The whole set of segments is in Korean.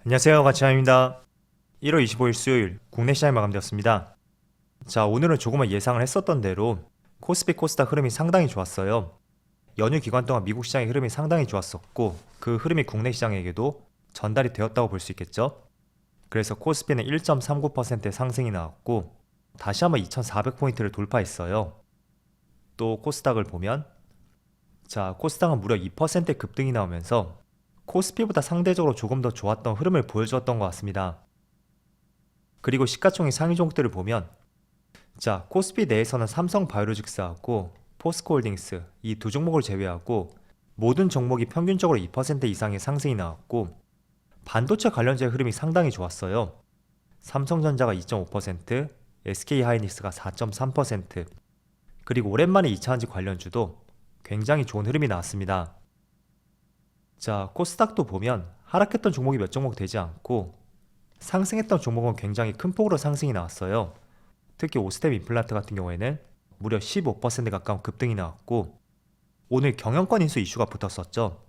안녕하세요, 가치환입니다. 1월 25일 수요일 국내 시장이 마감되었습니다. 자, 오늘은 조금은 예상을 했었던 대로 코스피 코스닥 흐름이 상당히 좋았어요. 연휴 기간 동안 미국 시장의 흐름이 상당히 좋았었고 그 흐름이 국내 시장에게도 전달이 되었다고 볼 수 있겠죠. 그래서 코스피는 1.39%의 상승이 나왔고 다시 한번 2400포인트를 돌파했어요. 또 코스닥을 보면 코스닥은 무려 2%의 급등이 나오면서 코스피보다 상대적으로 조금 더 좋았던 흐름을 보여주었던 것 같습니다. 그리고 시가총액 상위 종목들을 보면 코스피 내에서는 삼성바이오로직스하고 포스코홀딩스 이 두 종목을 제외하고 모든 종목이 평균적으로 2% 이상의 상승이 나왔고 반도체 관련주의 흐름이 상당히 좋았어요. 삼성전자가 2.5%, SK하이닉스가 4.3%, 그리고 오랜만에 2차전지 관련주도 굉장히 좋은 흐름이 나왔습니다. 코스닥도 보면 하락했던 종목이 몇 종목 되지 않고 상승했던 종목은 굉장히 큰 폭으로 상승이 나왔어요. 특히 오스템 임플란트 같은 경우에는 무려 15% 가까운 급등이 나왔고 오늘 경영권 인수 이슈가 붙었었죠.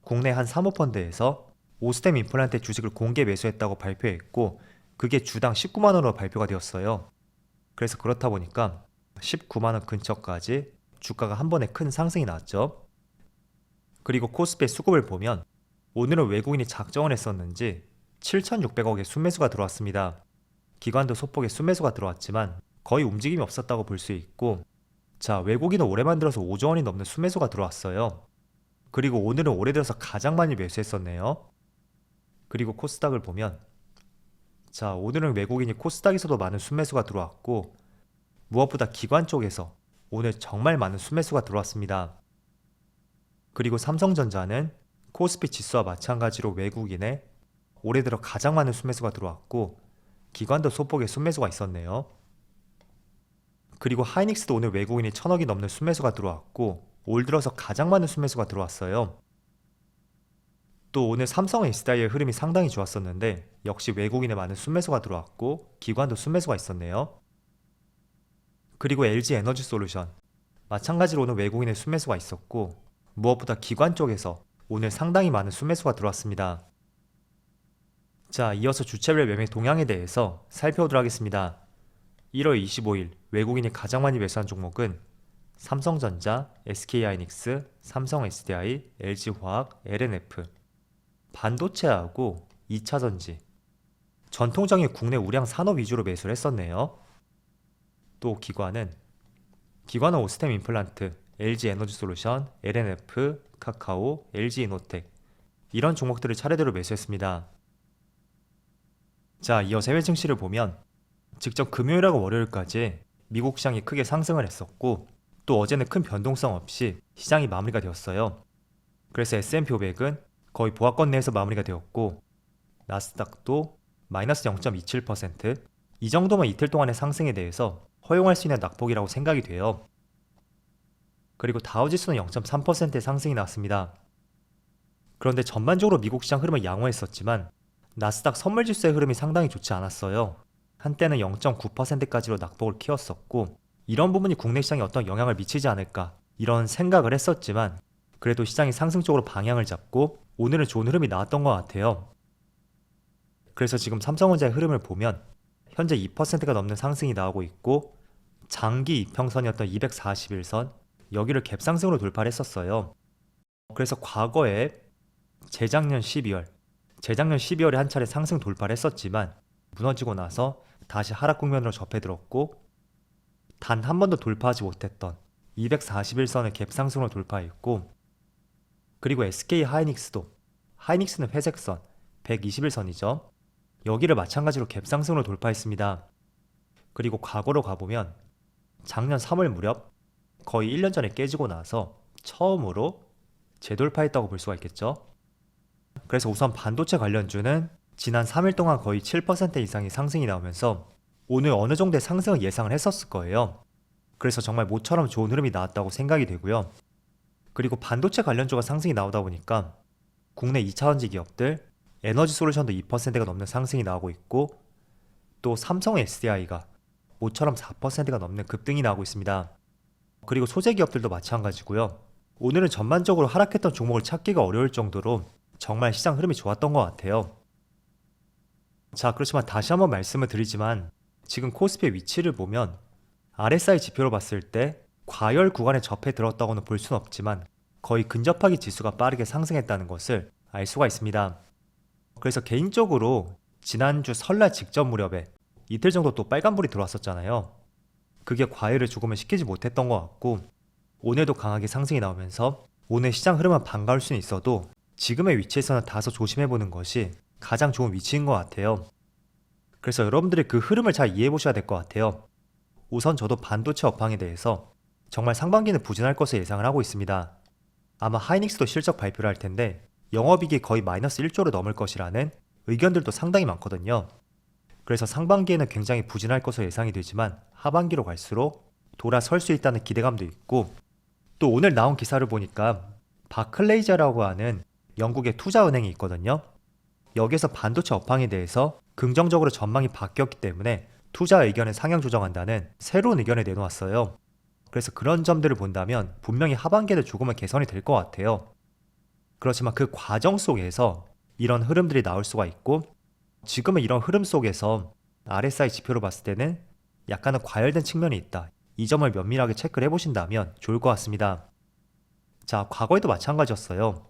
국내 한 사모펀드에서 오스템 임플란트 주식을 공개 매수했다고 발표했고 그게 주당 19만원으로 발표가 되었어요. 그래서 그렇다 보니까 19만원 근처까지 주가가 한 번에 큰 상승이 나왔죠. 그리고 코스피의 수급을 보면 오늘은 외국인이 작정을 했었는지 7,600억의 순매수가 들어왔습니다. 기관도 소폭의 순매수가 들어왔지만 거의 움직임이 없었다고 볼 수 있고 외국인은 올해 만들어서 5조 원이 넘는 순매수가 들어왔어요. 그리고 오늘은 올해 들어서 가장 많이 매수했었네요. 그리고 코스닥을 보면 오늘은 외국인이 코스닥에서도 많은 순매수가 들어왔고 무엇보다 기관 쪽에서 오늘 정말 많은 순매수가 들어왔습니다. 그리고 삼성전자는 코스피 지수와 마찬가지로 외국인의 올해 들어 가장 많은 순매수가 들어왔고 기관도 소폭의 순매수가 있었네요. 그리고 하이닉스도 오늘 외국인이 1,000억이 넘는 순매수가 들어왔고 올 들어서 가장 많은 순매수가 들어왔어요. 또 오늘 삼성 SDI의 흐름이 상당히 좋았었는데 역시 외국인의 많은 순매수가 들어왔고 기관도 순매수가 있었네요. 그리고 LG에너지솔루션 마찬가지로 오늘 외국인의 순매수가 있었고 무엇보다 기관 쪽에서 오늘 상당히 많은 순매수가 들어왔습니다. 이어서 주체별 매매 동향에 대해서 살펴보도록 하겠습니다. 1월 25일 외국인이 가장 많이 매수한 종목은 삼성전자, SK하이닉스, 삼성 SDI, LG화학, LNF, 반도체하고 2차전지, 전통적인 국내 우량 산업 위주로 매수를 했었네요. 또 기관은 오스템 임플란트, LG에너지솔루션, LNF, 카카오, LG이노텍 이런 종목들을 차례대로 매수했습니다. 이어서 해외 증시를 보면 직접 금요일하고 월요일까지 미국 시장이 크게 상승을 했었고 또 어제는 큰 변동성 없이 시장이 마무리가 되었어요. 그래서 S&P 500은 거의 보합권 내에서 마무리가 되었고 나스닥도 마이너스 0.27%, 이 정도면 이틀 동안의 상승에 대해서 허용할 수 있는 낙폭이라고 생각이 돼요. 그리고 다우지수는 0.3%의 상승이 나왔습니다. 그런데 전반적으로 미국 시장 흐름을 양호했었지만 나스닥 선물지수의 흐름이 상당히 좋지 않았어요. 한때는 0.9%까지로 낙폭을 키웠었고 이런 부분이 국내 시장에 어떤 영향을 미치지 않을까 이런 생각을 했었지만 그래도 시장이 상승 쪽으로 방향을 잡고 오늘은 좋은 흐름이 나왔던 것 같아요. 그래서 지금 삼성전자의 흐름을 보면 현재 2%가 넘는 상승이 나오고 있고 장기 이평선이었던 241선 여기를 갭상승으로 돌파를 했었어요. 그래서 과거에 재작년 12월에 한 차례 상승 돌파를 했었지만 무너지고 나서 다시 하락 국면으로 접해들었고 단 한 번도 돌파하지 못했던 241선을 갭상승으로 돌파했고 그리고 하이닉스는 회색선 121선이죠. 여기를 마찬가지로 갭상승으로 돌파했습니다. 그리고 과거로 가보면 작년 3월 무렵 거의 1년 전에 깨지고 나서 처음으로 재돌파했다고 볼 수가 있겠죠. 그래서 우선 반도체 관련주는 지난 3일 동안 거의 7% 이상의 상승이 나오면서 오늘 어느 정도의 상승을 예상을 했었을 거예요. 그래서 정말 모처럼 좋은 흐름이 나왔다고 생각이 되고요. 그리고 반도체 관련주가 상승이 나오다 보니까 국내 2차전지 기업들 에너지솔루션도 2%가 넘는 상승이 나오고 있고 또 삼성 SDI가 모처럼 4%가 넘는 급등이 나오고 있습니다. 그리고 소재 기업들도 마찬가지고요. 오늘은 전반적으로 하락했던 종목을 찾기가 어려울 정도로 정말 시장 흐름이 좋았던 것 같아요. 자, 그렇지만 다시 한번 말씀을 드리지만 지금 코스피의 위치를 보면 RSI 지표로 봤을 때 과열 구간에 접해 들었다고는 볼 수는 없지만 거의 근접하게 지수가 빠르게 상승했다는 것을 알 수가 있습니다. 그래서 개인적으로 지난주 설날 직전 무렵에 이틀 정도 또 빨간불이 들어왔었잖아요. 그게 과열을 조금은 시키지 못했던 것 같고 오늘도 강하게 상승이 나오면서 오늘 시장 흐름은 반가울 수는 있어도 지금의 위치에서는 다소 조심해보는 것이 가장 좋은 위치인 것 같아요. 그래서 여러분들이 그 흐름을 잘 이해해 보셔야 될 것 같아요. 우선 저도 반도체 업황에 대해서 정말 상반기는 부진할 것을 예상을 하고 있습니다. 아마 하이닉스도 실적 발표를 할 텐데 영업이익이 거의 마이너스 1조를 넘을 것이라는 의견들도 상당히 많거든요. 그래서 상반기에는 굉장히 부진할 것으로 예상이 되지만 하반기로 갈수록 돌아설 수 있다는 기대감도 있고 또 오늘 나온 기사를 보니까 바클레이제라고 하는 영국의 투자은행이 있거든요. 여기에서 반도체 업황에 대해서 긍정적으로 전망이 바뀌었기 때문에 투자 의견을 상향 조정한다는 새로운 의견을 내놓았어요. 그래서 그런 점들을 본다면 분명히 하반기에도 조금은 개선이 될 것 같아요. 그렇지만 그 과정 속에서 이런 흐름들이 나올 수가 있고 지금은 이런 흐름 속에서 RSI 지표로 봤을 때는 약간은 과열된 측면이 있다. 이 점을 면밀하게 체크를 해보신다면 좋을 것 같습니다. 자, 과거에도 마찬가지였어요.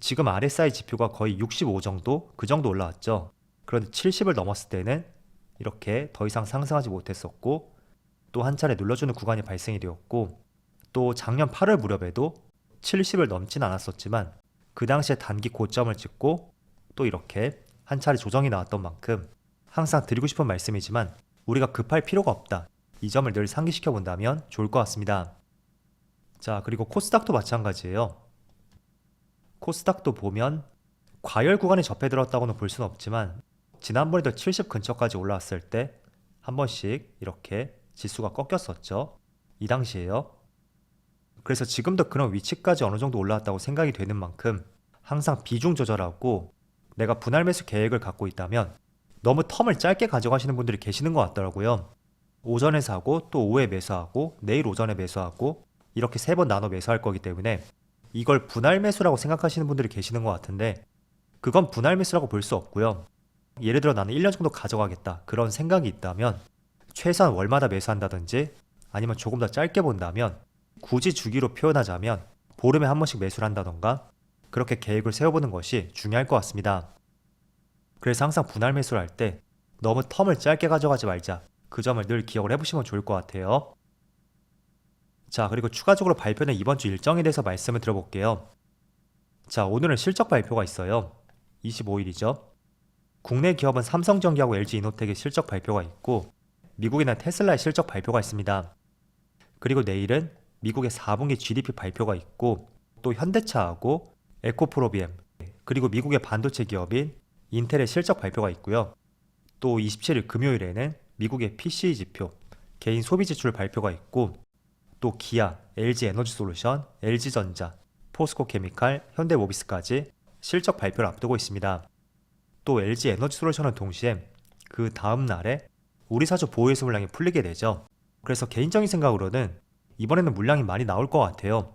지금 RSI 지표가 거의 65 정도? 그 정도 올라왔죠. 그런데 70을 넘었을 때는 이렇게 더 이상 상승하지 못했었고 또 한 차례 눌러주는 구간이 발생이 되었고 또 작년 8월 무렵에도 70을 넘진 않았었지만 그 당시에 단기 고점을 찍고 또 이렇게 한 차례 조정이 나왔던 만큼 항상 드리고 싶은 말씀이지만 우리가 급할 필요가 없다. 이 점을 늘 상기시켜 본다면 좋을 것 같습니다. 자, 그리고 코스닥도 마찬가지예요. 코스닥도 보면 과열 구간에 접해 들었다고는 볼 수는 없지만 지난번에도 70 근처까지 올라왔을 때 한 번씩 이렇게 지수가 꺾였었죠. 이 당시에요. 그래서 지금도 그런 위치까지 어느 정도 올라왔다고 생각이 되는 만큼 항상 비중 조절하고 내가 분할 매수 계획을 갖고 있다면 너무 텀을 짧게 가져가시는 분들이 계시는 것 같더라고요. 오전에 사고 또 오후에 매수하고 내일 오전에 매수하고 이렇게 3번 나눠 매수할 거기 때문에 이걸 분할 매수라고 생각하시는 분들이 계시는 것 같은데 그건 분할 매수라고 볼 수 없고요. 예를 들어 나는 1년 정도 가져가겠다 그런 생각이 있다면 최소한 월마다 매수한다든지 아니면 조금 더 짧게 본다면 굳이 주기로 표현하자면 보름에 한 번씩 매수를 한다던가 그렇게 계획을 세워보는 것이 중요할 것 같습니다. 그래서 항상 분할 매수를 할 때 너무 텀을 짧게 가져가지 말자. 그 점을 늘 기억을 해보시면 좋을 것 같아요. 자, 그리고 추가적으로 발표는 이번 주 일정에 대해서 말씀을 드려볼게요. 자, 오늘은 실적 발표가 있어요. 25일이죠. 국내 기업은 삼성전기하고 LG이노텍의 실적 발표가 있고 미국에는 테슬라의 실적 발표가 있습니다. 그리고 내일은 미국의 4분기 GDP 발표가 있고 또 현대차하고 에코프로비엠 그리고 미국의 반도체 기업인 인텔의 실적 발표가 있고요. 또 27일 금요일에는 미국의 PCE 지표, 개인 소비 지출 발표가 있고 또 기아, LG에너지솔루션, LG전자, 포스코케미칼, 현대모비스까지 실적 발표를 앞두고 있습니다. 또 LG에너지솔루션은 동시에 그 다음 날에 우리 사주 보유해서 물량이 풀리게 되죠. 그래서 개인적인 생각으로는 이번에는 물량이 많이 나올 것 같아요.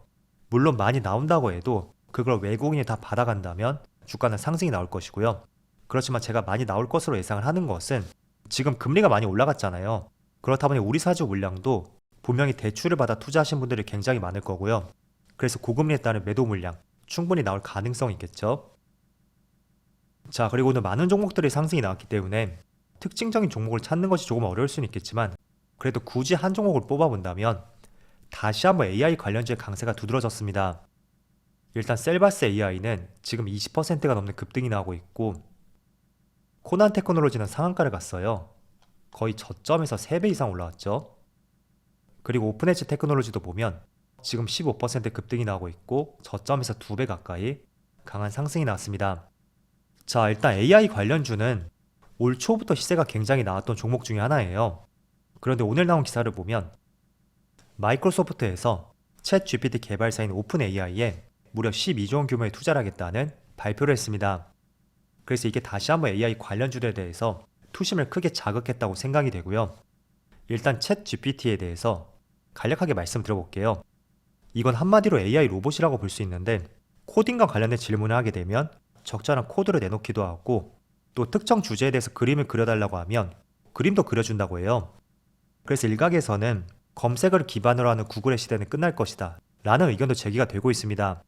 물론 많이 나온다고 해도 그걸 외국인이 다 받아간다면 주가는 상승이 나올 것이고요. 그렇지만 제가 많이 나올 것으로 예상을 하는 것은 지금 금리가 많이 올라갔잖아요. 그렇다 보니 우리 사주 물량도 분명히 대출을 받아 투자하신 분들이 굉장히 많을 거고요. 그래서 고금리에 따른 매도 물량 충분히 나올 가능성이 있겠죠. 자, 그리고 오늘 많은 종목들이 상승이 나왔기 때문에 특징적인 종목을 찾는 것이 조금 어려울 수는 있겠지만 그래도 굳이 한 종목을 뽑아본다면 다시 한번 AI 관련주의 강세가 두드러졌습니다. 일단 셀바스 AI는 지금 20%가 넘는 급등이 나오고 있고 코난 테크놀로지는 상한가를 갔어요. 거의 저점에서 3배 이상 올라왔죠. 그리고 오픈엣지 테크놀로지도 보면 지금 15% 급등이 나오고 있고 저점에서 2배 가까이 강한 상승이 나왔습니다. 자, 일단 AI 관련주는 올 초부터 시세가 굉장히 나왔던 종목 중에 하나예요. 그런데 오늘 나온 기사를 보면 마이크로소프트에서 챗 GPT 개발사인 오픈 AI에 무려 12조 원 규모의 투자를 하겠다는 발표를 했습니다. 그래서 이게 다시 한번 AI 관련주들에 대해서 투심을 크게 자극했다고 생각이 되고요. 일단 챗 GPT에 대해서 간략하게 말씀드려볼게요. 이건 한마디로 AI 로봇이라고 볼 수 있는데 코딩과 관련된 질문을 하게 되면 적절한 코드를 내놓기도 하고 또 특정 주제에 대해서 그림을 그려달라고 하면 그림도 그려준다고 해요. 그래서 일각에서는 검색을 기반으로 하는 구글의 시대는 끝날 것이다 라는 의견도 제기가 되고 있습니다.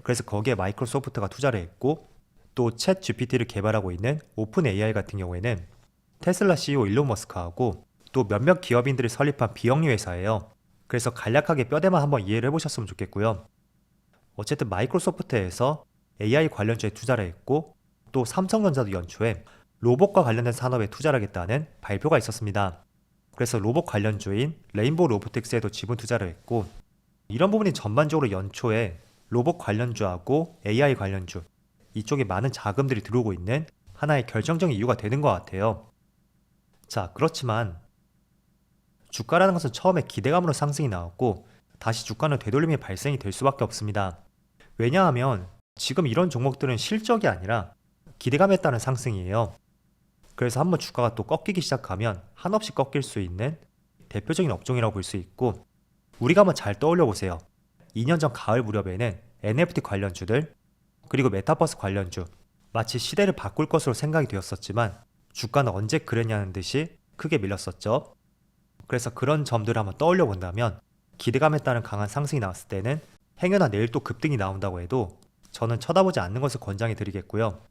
그래서 거기에 마이크로소프트가 투자를 했고 또 챗 GPT를 개발하고 있는 오픈 AI 같은 경우에는 테슬라 CEO 일론 머스크하고 또 몇몇 기업인들이 설립한 비영리 회사예요. 그래서 간략하게 뼈대만 한번 이해를 해보셨으면 좋겠고요. 어쨌든 마이크로소프트에서 AI 관련주에 투자를 했고 또 삼성전자도 연초에 로봇과 관련된 산업에 투자를 하겠다는 발표가 있었습니다. 그래서 로봇 관련주인 레인보우 로보틱스에도 지분 투자를 했고 이런 부분이 전반적으로 연초에 로봇 관련주하고 AI 관련주 이쪽에 많은 자금들이 들어오고 있는 하나의 결정적인 이유가 되는 것 같아요. 자, 그렇지만 주가라는 것은 처음에 기대감으로 상승이 나왔고 다시 주가는 되돌림이 발생이 될 수밖에 없습니다. 왜냐하면 지금 이런 종목들은 실적이 아니라 기대감에 따른 상승이에요. 그래서 한번 주가가 또 꺾이기 시작하면 한없이 꺾일 수 있는 대표적인 업종이라고 볼 수 있고 우리가 한번 잘 떠올려 보세요. 2년 전 가을 무렵에는 NFT 관련주들 그리고 메타버스 관련주 마치 시대를 바꿀 것으로 생각이 되었었지만 주가는 언제 그랬냐는 듯이 크게 밀렸었죠. 그래서 그런 점들을 한번 떠올려 본다면 기대감에 따른 강한 상승이 나왔을 때는 행여나 내일 또 급등이 나온다고 해도 저는 쳐다보지 않는 것을 권장해 드리겠고요.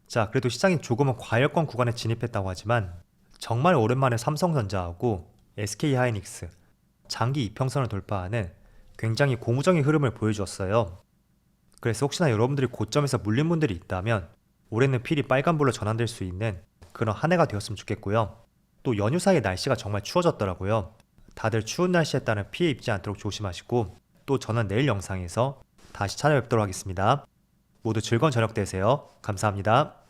자, 그래도 시장이 조금은 과열권 구간에 진입했다고 하지만 정말 오랜만에 삼성전자하고 SK하이닉스 장기 이평선을 돌파하는 굉장히 고무적인 흐름을 보여주었어요. 그래서 혹시나 여러분들이 고점에서 물린 분들이 있다면 올해는 필히 빨간불로 전환될 수 있는 그런 한 해가 되었으면 좋겠고요. 또 연휴 사이에 날씨가 정말 추워졌더라고요. 다들 추운 날씨에 따른 피해 입지 않도록 조심하시고 또 저는 내일 영상에서 다시 찾아뵙도록 하겠습니다. 모두 즐거운 저녁 되세요. 감사합니다.